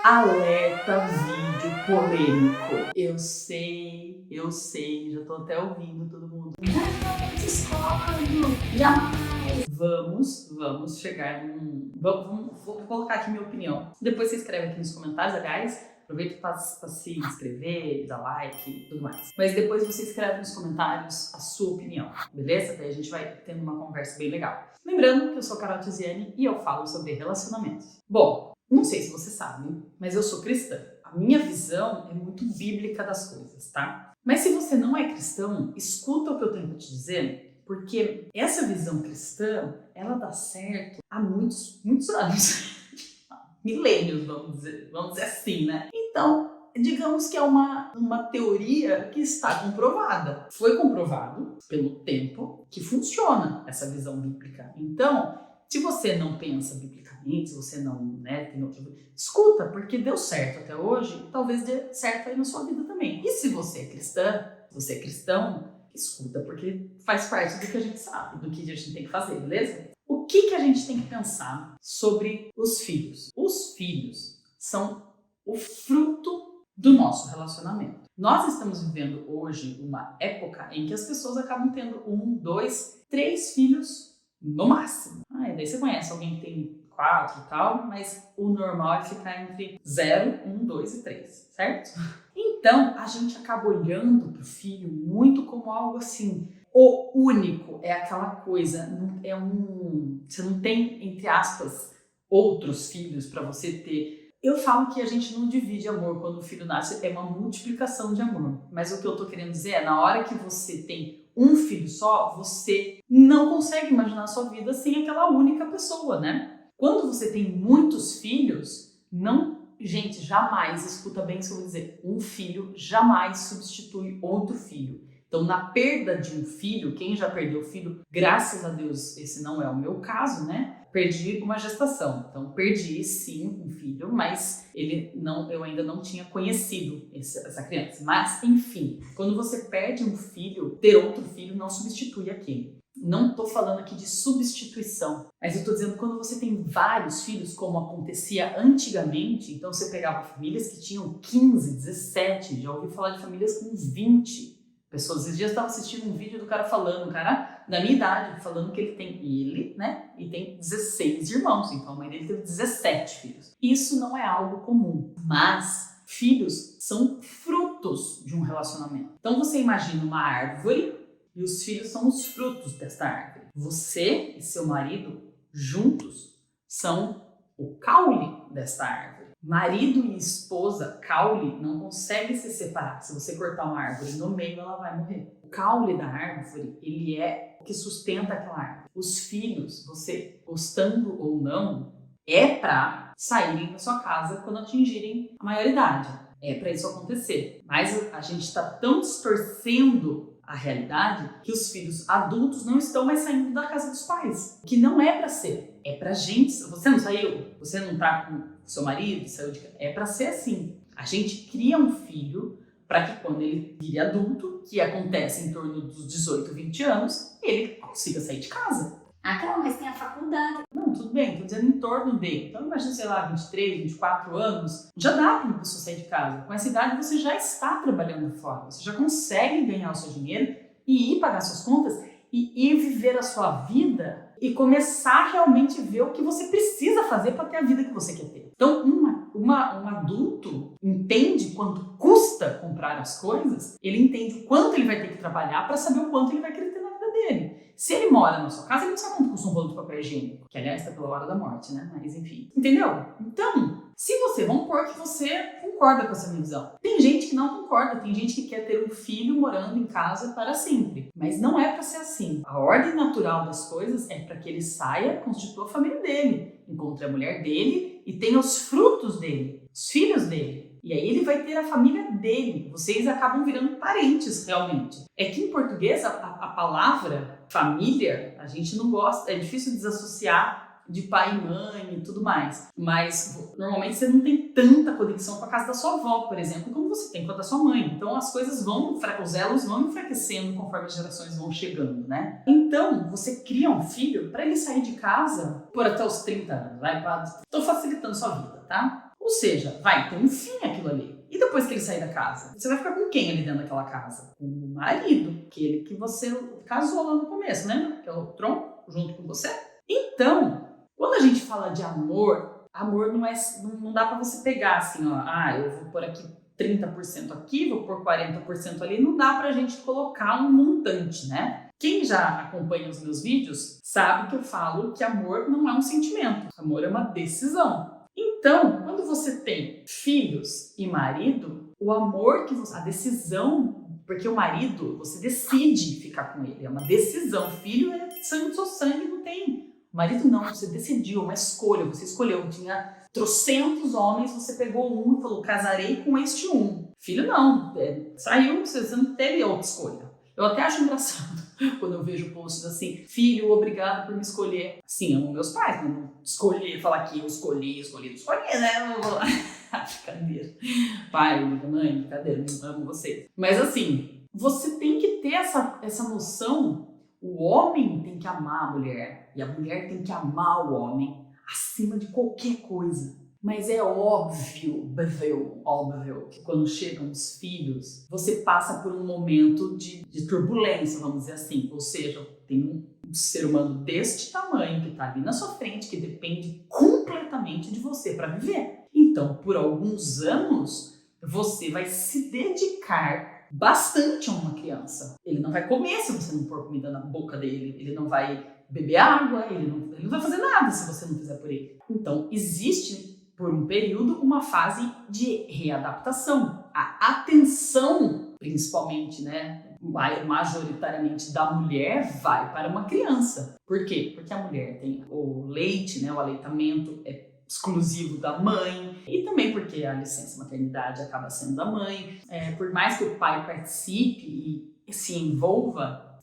Alerta vídeo polêmico. Eu sei, já tô até ouvindo todo mundo. Não, discordo, jamais. Vamos chegar num... Vou colocar aqui minha opinião. Depois você escreve aqui nos comentários, aliás. Aproveita para se inscrever, dar like e tudo mais. Mas depois você escreve nos comentários a sua opinião, beleza? Daí a gente vai tendo uma conversa bem legal. Lembrando que eu sou a Carol Tiziane e eu falo sobre relacionamentos. Bom, não sei se você sabe, mas eu sou cristã. A minha visão é muito bíblica das coisas, tá? Mas se você não é cristão, escuta o que eu tenho para te dizer, porque essa visão cristã, ela dá certo há muitos anos. Milênios, vamos dizer assim, né? Então, digamos que é uma teoria que está comprovada. Foi comprovado pelo tempo que funciona essa visão bíblica. Então, se você não pensa biblicamente, se você não tem outra... Escuta, porque deu certo até hoje, talvez dê certo aí na sua vida também. E se você é cristã, se você é cristão, escuta, porque faz parte do que a gente sabe, do que a gente tem que fazer, beleza? O que a gente tem que pensar sobre os filhos? Os filhos são o fruto do nosso relacionamento. Nós estamos vivendo hoje uma época em que as pessoas acabam tendo 1, 2, 3 filhos no máximo. E daí você conhece alguém que tem 4 e tal, mas o normal é ficar entre 0, 1, 2 e 3, certo? Então, a gente acaba olhando para o filho muito como algo assim... O único é aquela coisa, você não tem, entre aspas, outros filhos para você ter. Eu falo que a gente não divide amor quando o filho nasce, é uma multiplicação de amor. Mas o que eu tô querendo dizer é, na hora que você tem um filho só, você não consegue imaginar a sua vida sem aquela única pessoa, né? Quando você tem muitos filhos, gente, jamais, escuta bem isso que eu vou dizer, um filho jamais substitui outro filho. Então, na perda de um filho, quem já perdeu filho, graças a Deus, esse não é o meu caso, né? Perdi uma gestação. Então, perdi sim um filho, mas eu ainda não tinha conhecido essa criança. Mas, enfim, quando você perde um filho, ter outro filho não substitui aquele. Não tô falando aqui de substituição, mas eu tô dizendo quando você tem vários filhos, como acontecia antigamente, então você pegava famílias que tinham 15, 17, já ouvi falar de famílias com 20 pessoas. Esses dias eu estava assistindo um vídeo do cara falando, um cara da minha idade, falando que ele tem e tem 16 irmãos, então a mãe dele teve 17 filhos. Isso não é algo comum, mas filhos são frutos de um relacionamento. Então você imagina uma árvore e os filhos são os frutos desta árvore. Você e seu marido juntos são o caule desta árvore. Marido e esposa, caule, não conseguem se separar. Se você cortar uma árvore no meio, ela vai morrer. O caule da árvore, ele é o que sustenta aquela árvore. Os filhos, você gostando ou não, é para saírem da sua casa quando atingirem a maioridade. É para isso acontecer. Mas a gente está tão distorcendo a realidade que os filhos adultos não estão mais saindo da casa dos pais. Que não é para ser. É pra gente. Você não saiu? Você não tá com seu marido? Saiu de casa? É pra ser assim. A gente cria um filho para que quando ele vire adulto, que acontece em torno dos 18, 20 anos, ele consiga sair de casa. Carol, mas tem a faculdade. Não, tudo bem, tô dizendo em torno dele. Então imagina, sei lá, 23, 24 anos, já dá para uma pessoa sair de casa. Com essa idade você já está trabalhando fora, você já consegue ganhar o seu dinheiro e ir pagar suas contas e ir viver a sua vida e começar a realmente ver o que você precisa fazer para ter a vida que você quer ter. Então, um adulto entende quanto custa comprar as coisas, ele entende o quanto ele vai ter que trabalhar para saber o quanto ele vai querer ter na vida dele. Se ele mora na sua casa, ele não sabe quanto custa um rolo de papel higiênico, que aliás está pela hora da morte, né? Mas enfim, entendeu? Então, vamos supor que você concorda com essa minha visão. Tem gente que não concorda, tem gente que quer ter um filho morando em casa para sempre. Mas não é para ser assim. A ordem natural das coisas é para que ele saia, constitua a família dele, encontre a mulher dele e tenha os frutos dele, os filhos dele. E aí ele vai ter a família dele. Vocês acabam virando parentes, realmente. É que em português a palavra família, a gente não gosta, é difícil desassociar de pai e mãe e tudo mais. Mas normalmente você não tem tanta conexão com a casa da sua avó, por exemplo, como você tem com a da sua mãe. Então as coisas os elos vão enfraquecendo conforme as gerações vão chegando, né? Então você cria um filho para ele sair de casa por até os 30 anos. Tô facilitando sua vida, tá? Ou seja, vai ter um fim aquilo ali. E depois que ele sair da casa? Você vai ficar com quem ali dentro daquela casa? Com o marido, aquele que você casou lá no começo, lembra? Que é o tronco junto com você. Então, quando a gente fala de amor, amor não dá pra você pegar assim, ó, eu vou pôr aqui 30% aqui, vou pôr 40% ali, não dá pra gente colocar um montante, né? Quem já acompanha os meus vídeos sabe que eu falo que amor não é um sentimento, amor é uma decisão. Então, quando você tem filhos e marido, o amor que você, a decisão, porque o marido, você decide ficar com ele, é uma decisão. Filho é sangue do seu sangue, não tem. O marido não, você decidiu, uma escolha, você escolheu, tinha trocentos homens, você pegou um e falou, casarei com este um. Filho não, saiu, você não teve outra escolha. Eu até acho engraçado quando eu vejo posts assim, filho, obrigado por me escolher. Sim, amo meus pais, mas não escolher, falar que eu escolhi, né? Brincadeira. Pai, mãe, brincadeira, não amo você. Mas assim, você tem que ter essa noção, o homem tem que amar a mulher e a mulher tem que amar o homem acima de qualquer coisa. Mas é óbvio que quando chegam os filhos, você passa por um momento de turbulência, vamos dizer assim. Ou seja, tem um ser humano deste tamanho que está ali na sua frente, que depende completamente de você para viver. Então, por alguns anos, você vai se dedicar bastante a uma criança. Ele não vai comer se você não pôr comida na boca dele, ele não vai beber água, ele não vai fazer nada se você não fizer por ele. Então, existe por um período, uma fase de readaptação. A atenção, principalmente, né, majoritariamente da mulher, vai para uma criança. Por quê? Porque a mulher tem o leite, né, o aleitamento é exclusivo da mãe, e também porque a licença maternidade acaba sendo da mãe. Por mais que o pai participe e se envolva,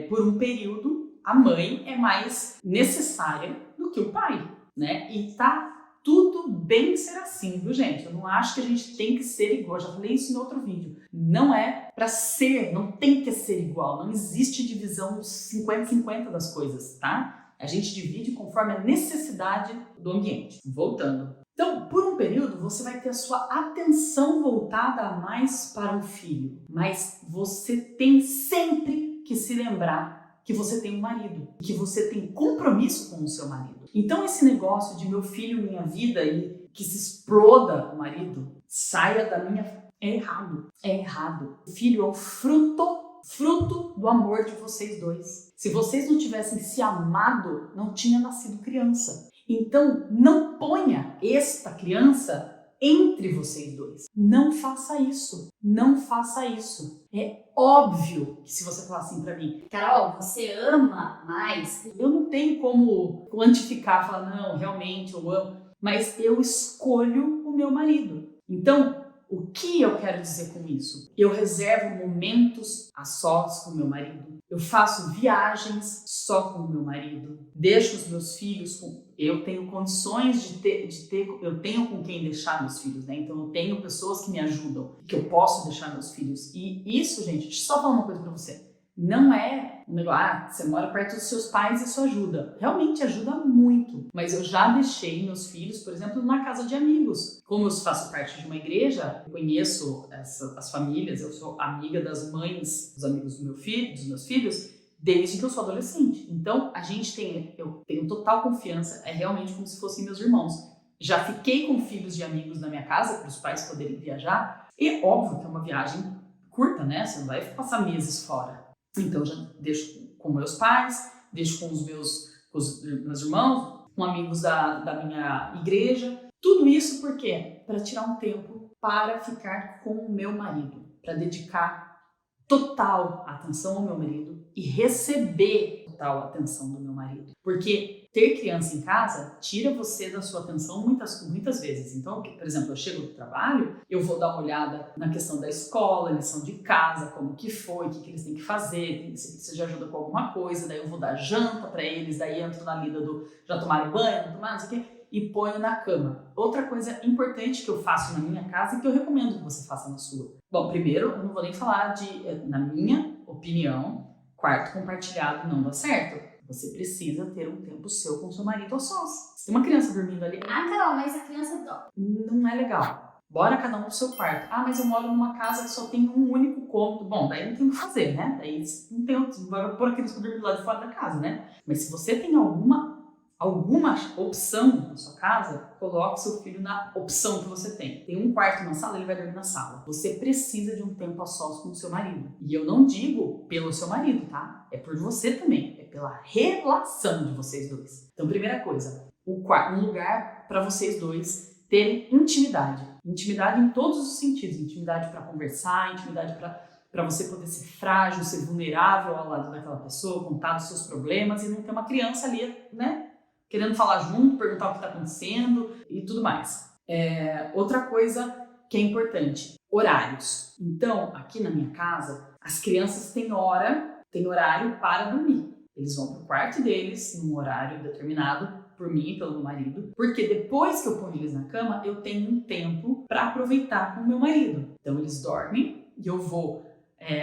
por um período, a mãe é mais necessária do que o pai, né? E tá tudo bem ser assim, viu, gente? Eu não acho que a gente tem que ser igual. Eu já falei isso em outro vídeo. Não é pra ser, não tem que ser igual. Não existe divisão 50-50 das coisas, tá? A gente divide conforme a necessidade do ambiente. Voltando. Então, por um período, você vai ter a sua atenção voltada mais para o filho. Mas você tem sempre que se lembrar que você tem um marido, que você tem compromisso com o seu marido. Então esse negócio de meu filho, minha vida e que se exploda o marido, saia da minha... É errado. É errado. O filho é o fruto do amor de vocês dois. Se vocês não tivessem se amado, não tinha nascido criança. Então não ponha esta criança entre vocês dois. Não faça isso. Não faça isso. É óbvio que se você falar assim pra mim, Carol, você ama mais? eu não tenho como quantificar, falar, não, realmente eu amo, mas eu escolho o meu marido. Então, o que eu quero dizer com isso? Eu reservo momentos a sós com o meu marido. Eu faço viagens só com o meu marido. Deixo os meus filhos com... Eu tenho condições de ter... Eu tenho com quem deixar meus filhos, né? Então eu tenho pessoas que me ajudam, que eu posso deixar meus filhos. E isso, gente, deixa eu só falar uma coisa pra você. Não é um negócio, você mora perto dos seus pais e isso ajuda. Realmente ajuda muito. Mas eu já deixei meus filhos, por exemplo, na casa de amigos. Como eu faço parte de uma igreja, eu conheço as famílias, eu sou amiga das mães dos amigos dos meus filhos, desde que eu sou adolescente. Então, eu tenho total confiança, é realmente como se fossem meus irmãos. Já fiquei com filhos de amigos na minha casa, para os pais poderem viajar. E óbvio que é uma viagem curta, né? Você não vai passar meses fora. Então, já deixo com meus pais, deixo com os meus irmãos, com amigos da minha igreja. Tudo isso por quê? Para tirar um tempo para ficar com o meu marido, para dedicar total atenção ao meu marido e receber total atenção do meu marido. Porque ter criança em casa tira você da sua atenção muitas vezes. Então, por exemplo, eu chego do trabalho, eu vou dar uma olhada na questão da escola, lição de casa, como que foi, o que eles têm que fazer, se precisa de ajuda com alguma coisa, daí eu vou dar janta para eles, daí entro na lida do já tomaram banho, não tomaram, não sei o quê, e ponho na cama. Outra coisa importante que eu faço na minha casa e que eu recomendo que você faça na sua. Bom, primeiro, eu não vou nem falar na minha opinião, quarto compartilhado não dá certo. Você precisa ter um tempo seu com seu marido a sós. Se tem uma criança dormindo ali, Ah, Carol, mas a criança dorme. não é legal. Bora cada um pro seu quarto. Ah, mas eu moro numa casa que só tem um único cômodo. Bom, daí não tem o que fazer, né? Daí não tem outro, não vai pôr a criança pra dormir do lado de fora da casa, né? Mas se você tem alguma opção na sua casa, coloque seu filho na opção que você tem. Tem um quarto na sala, ele vai dormir na sala. Você precisa de um tempo a sós com o seu marido. E eu não digo pelo seu marido, tá? É por você também. É pela relação de vocês dois. Então, primeira coisa, um lugar para vocês dois terem intimidade. Intimidade em todos os sentidos. Intimidade para conversar, intimidade para você poder ser frágil, ser vulnerável ao lado daquela pessoa, contar dos seus problemas e não ter uma criança ali, né? Querendo falar junto, perguntar o que está acontecendo e tudo mais. Outra coisa que é importante, horários. Então, aqui na minha casa, as crianças têm horário para dormir. Eles vão pro quarto deles, num horário determinado, por mim e pelo meu marido, porque depois que eu ponho eles na cama, eu tenho um tempo para aproveitar com o meu marido. Então, eles dormem e eu vou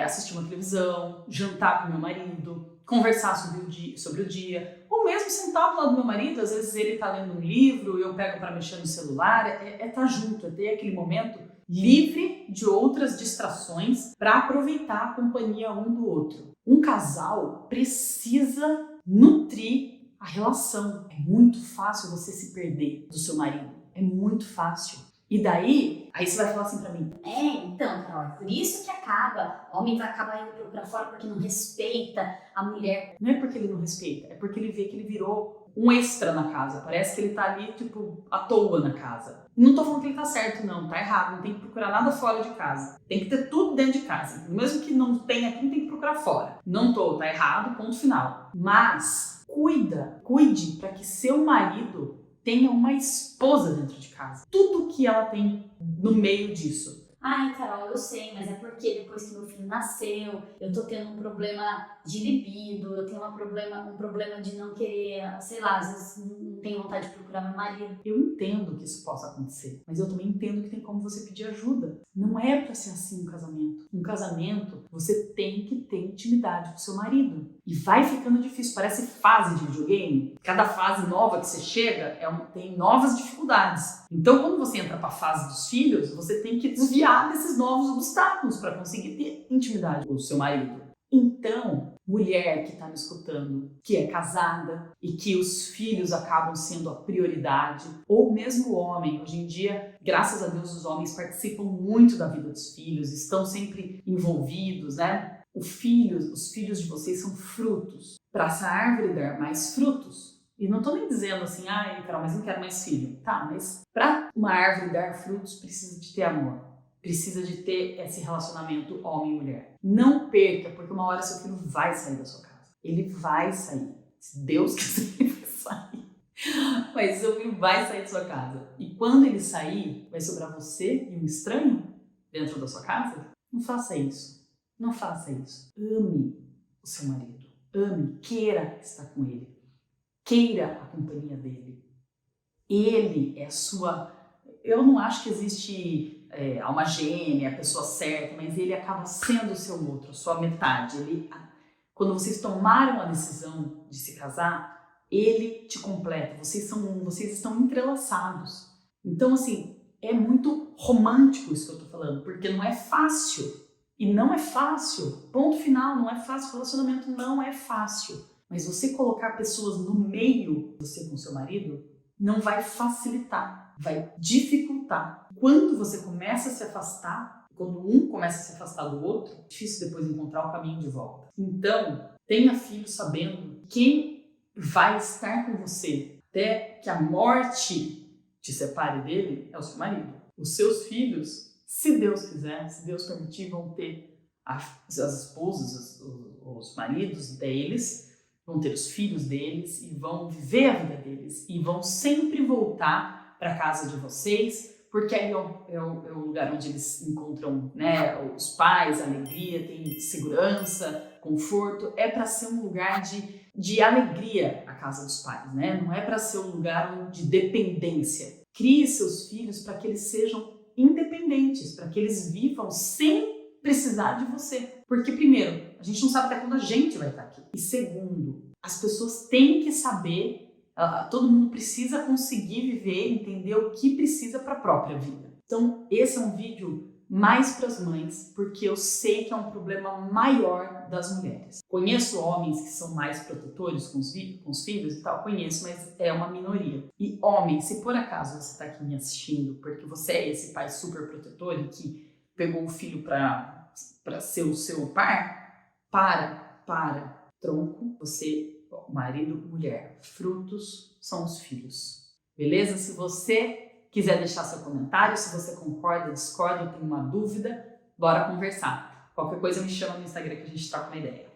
assistir uma televisão, jantar com o meu marido, conversar sobre o dia, ou mesmo sentar do lado do meu marido, às vezes ele tá lendo um livro, eu pego para mexer no celular, tá junto, é ter aquele momento livre de outras distrações para aproveitar a companhia um do outro. Um casal precisa nutrir a relação. É muito fácil você se perder do seu marido, é muito fácil. E daí, aí você vai falar assim pra mim. Então, Carol, por isso que o homem vai acabar indo pra fora porque não respeita a mulher. Não é porque ele não respeita, é porque ele vê que ele virou um extra na casa. Parece que ele tá ali, tipo, à toa na casa. Não tô falando que ele tá certo, não, tá errado. Não tem que procurar nada fora de casa. Tem que ter tudo dentro de casa. Mesmo que não tenha aqui, não tem que procurar fora. Tá errado, ponto final. Mas, cuide para que seu marido tenha uma esposa dentro de casa. Tudo que ela tem no meio disso. Ai, Carol, eu sei, mas é porque depois que meu filho nasceu, eu tô tendo um problema de libido, eu tenho um problema de não querer, sei lá, às vezes não tenho vontade de procurar meu marido. Eu entendo que isso possa acontecer, mas eu também entendo que tem como você pedir ajuda. Não é pra ser assim um casamento. Um casamento, você tem que ter intimidade com seu marido. E vai ficando difícil, parece fase de videogame. Cada fase nova que você chega tem novas dificuldades. Então, quando você entra para a fase dos filhos, você tem que desviar desses novos obstáculos para conseguir ter intimidade com o seu marido. Então, mulher que está me escutando, que é casada e que os filhos acabam sendo a prioridade, ou mesmo o homem, hoje em dia, graças a Deus, os homens participam muito da vida dos filhos, estão sempre envolvidos, né? Os filhos de vocês são frutos. Para essa árvore dar mais frutos. E não estou nem dizendo assim, ai, Carol, mas não quero mais filho. Tá, mas para uma árvore dar frutos, precisa de ter amor. Precisa de ter esse relacionamento homem e mulher. Não perca, porque uma hora seu filho vai sair da sua casa. Ele vai sair. Se Deus quiser, ele vai sair. Mas seu filho vai sair da sua casa. E quando ele sair, vai sobrar você e um estranho dentro da sua casa? Não faça isso. Não faça isso. Ame o seu marido. Ame, queira estar com ele. Queira a companhia dele. Ele é a sua... Eu não acho que existe alma gêmea, a pessoa certa, mas ele acaba sendo o seu outro, a sua metade. Quando vocês tomaram a decisão de se casar, ele te completa. Vocês estão entrelaçados. Então, assim, é muito romântico isso que eu tô falando, porque não é fácil. E não é fácil, ponto final, não é fácil, relacionamento não é fácil. Mas você colocar pessoas no meio, você com seu marido, não vai facilitar, vai dificultar. Quando você começa a se afastar, quando um começa a se afastar do outro, é difícil depois encontrar o caminho de volta. Então, tenha filho sabendo quem vai estar com você até que a morte te separe dele é o seu marido. Os seus filhos, se Deus quiser, se Deus permitir, vão ter as esposas, os maridos deles, vão ter os filhos deles e vão viver a vida deles e vão sempre voltar para a casa de vocês, porque aí é o lugar onde eles encontram, né, os pais, a alegria, tem segurança, conforto. É para ser um lugar de alegria a casa dos pais, né? Não é para ser um lugar de dependência. Crie seus filhos para que eles sejam independentes, para que eles vivam sem precisar de você. Porque, primeiro, a gente não sabe até quando a gente vai estar aqui. E segundo, As pessoas têm que saber, todo mundo precisa conseguir viver, entender o que precisa para a própria vida. Então, esse é um vídeo mais para as mães, porque eu sei que é um problema maior das mulheres. Conheço homens que são mais protetores com os filhos e tal, conheço, mas é uma minoria. E homem, se por acaso você está aqui me assistindo, porque você é esse pai super protetor e que pegou o filho para ser o seu par, para. Tronco, você, marido, mulher. Frutos são os filhos. Beleza? Se você quiser deixar seu comentário, se você concorda, discorda, tem uma dúvida, bora conversar. Qualquer coisa me chama no Instagram que a gente troca uma ideia.